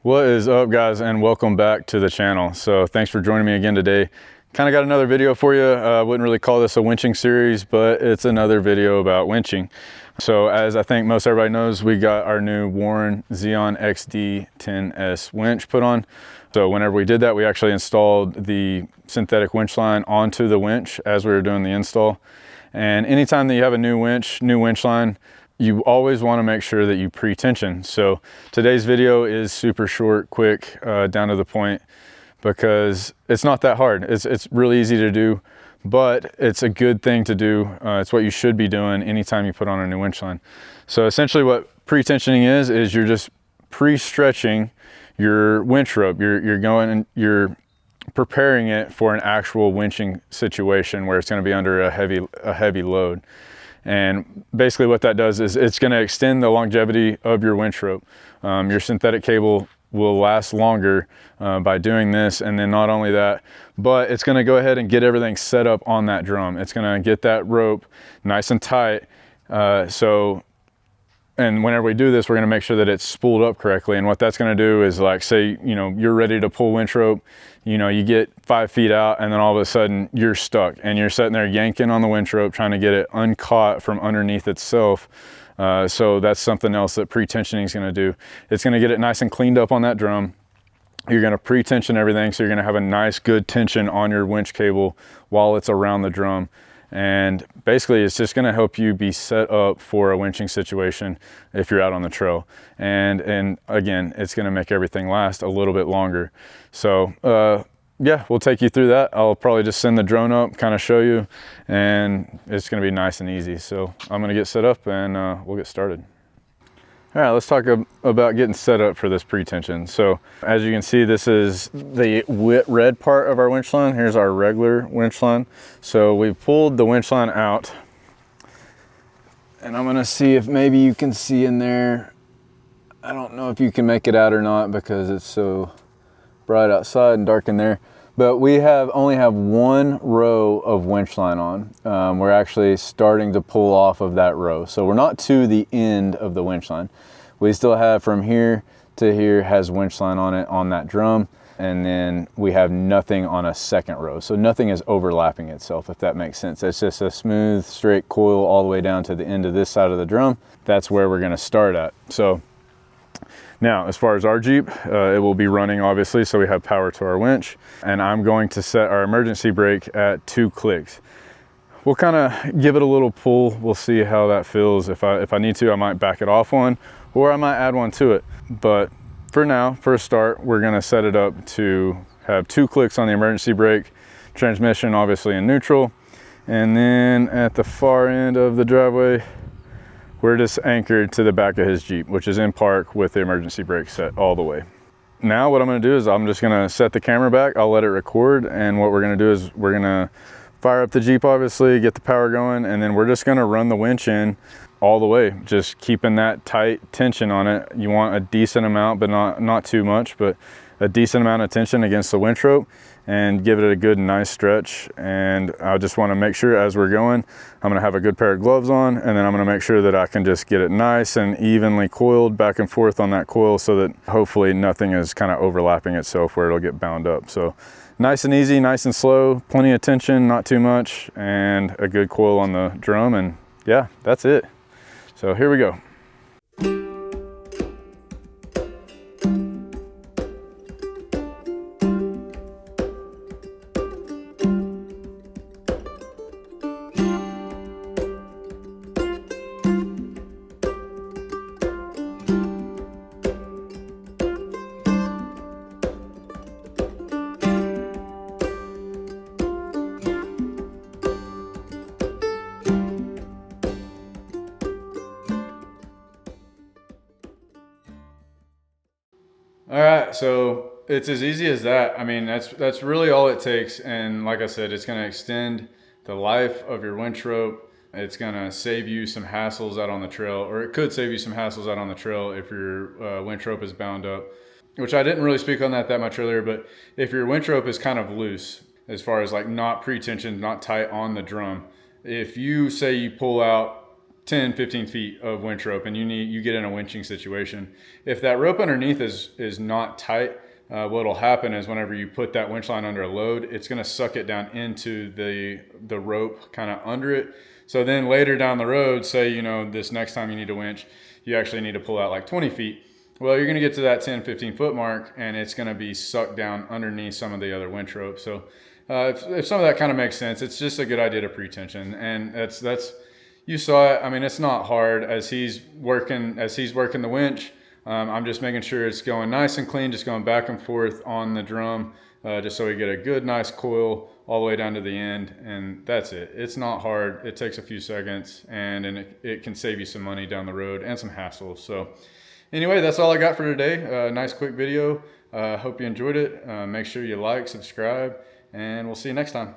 What is up, guys, and welcome back to the channel. So thanks for joining me again today. Kind of got another video for you. I wouldn't really call this a winching series, but it's another video about winching. So as I think most everybody knows, we got our new Warn Zeon XD 10S winch put on. So whenever we did that, we actually installed the synthetic winch line onto the winch as we were doing the install. And anytime that you have a new winch line, you always want to make sure that you pre-tension. So today's video is super short, quick, down to the point, because it's not that hard. It's really easy to do, but it's a good thing to do. It's what you should be doing anytime you put on a new winch line. So essentially what pre-tensioning is you're just pre-stretching your winch rope. You're going and you're preparing it for an actual winching situation where it's going to be under a heavy load. And basically what that does is it's going to extend the longevity of your winch rope. Your synthetic cable will last longer by doing this. And then not only that, but it's going to go ahead and get everything set up on that drum. It's going to get that rope nice and tight. And whenever we do this, we're going to make sure that it's spooled up correctly. And what that's going to do is, like, say, you know, you're ready to pull winch rope, you know, you get 5 feet out and then all of a sudden you're stuck and you're sitting there yanking on the winch rope, trying to get it uncaught from underneath itself. So that's something else that pre-tensioning is going to do. It's going to get it nice and cleaned up on that drum. You're going to pre-tension everything. So you're going to have a nice, good tension on your winch cable while it's around the drum. And basically it's just going to help you be set up for a winching situation if you're out on the trail. And again, it's going to make everything last a little bit longer. So yeah, we'll take you through that. I'll probably just send the drone up, kind of show you, and it's going to be nice and easy. So I'm going to get set up and we'll get started. All right, let's talk about getting set up for this pre-tension. So as you can see, this is the red part of our winch line. Here's our regular winch line. So we've pulled the winch line out, and I'm gonna see if maybe you can see in there. I don't know if you can make it out or not because it's so bright outside and dark in there. But we only have one row of winch line on. We're actually starting to pull off of that row. So we're not to the end of the winch line. We still have from here to here has winch line on it on that drum. And then we have nothing on a second row. So nothing is overlapping itself, if that makes sense. It's just a smooth, straight coil all the way down to the end of this side of the drum. That's where we're gonna start at. So now, as far as our Jeep, it will be running, obviously, so we have power to our winch. And I'm going to set our emergency brake at 2 clicks. We'll kind of give it a little pull. We'll see how that feels. If I need to, I might back it off one, or I might add one to it. But for now, for a start, we're going to set it up to have 2 clicks on the emergency brake, transmission obviously in neutral. And then at the far end of the driveway, we're just anchored to the back of his Jeep, which is in park with the emergency brake set all the way. Now what I'm gonna do is I'm just gonna set the camera back, I'll let it record, and what we're gonna do is we're gonna fire up the Jeep, obviously, get the power going, and then we're just gonna run the winch in all the way, just keeping that tight tension on it. You want a decent amount, but not too much, but a decent amount of tension against the winch rope, and give it a good nice stretch. And I just want to make sure as we're going, I'm going to have a good pair of gloves on, and then I'm going to make sure that I can just get it nice and evenly coiled back and forth on that coil, so that hopefully nothing is kind of overlapping itself where it'll get bound up. So nice and easy, nice and slow, plenty of tension, not too much, and a good coil on the drum. And yeah, that's it. So here we go. All right, so it's as easy as that. I mean, that's really all it takes. And like I said, it's gonna extend the life of your winch rope. It's gonna save you some hassles out on the trail, or it could save you some hassles out on the trail if your winch rope is bound up, which I didn't really speak on that much earlier, but if your winch rope is kind of loose, as far as like not pre-tensioned, not tight on the drum, if you say you pull out 10, 15 feet of winch rope and you get in a winching situation. If that rope underneath is not tight, what'll happen is whenever you put that winch line under a load, it's gonna suck it down into the rope kind of under it. So then later down the road, say, you know, this next time you need to winch, you actually need to pull out like 20 feet. Well, you're gonna get to that 10, 15 foot mark and it's gonna be sucked down underneath some of the other winch rope. So if some of that kind of makes sense, it's just a good idea to pretension. And that's you saw it. I mean, it's not hard as he's working the winch. I'm just making sure it's going nice and clean, just going back and forth on the drum, just so we get a good, nice coil all the way down to the end. And that's it. It's not hard. It takes a few seconds and it can save you some money down the road and some hassle. So anyway, that's all I got for today. Nice quick video. Hope you enjoyed it. Make sure you like, subscribe, and we'll see you next time.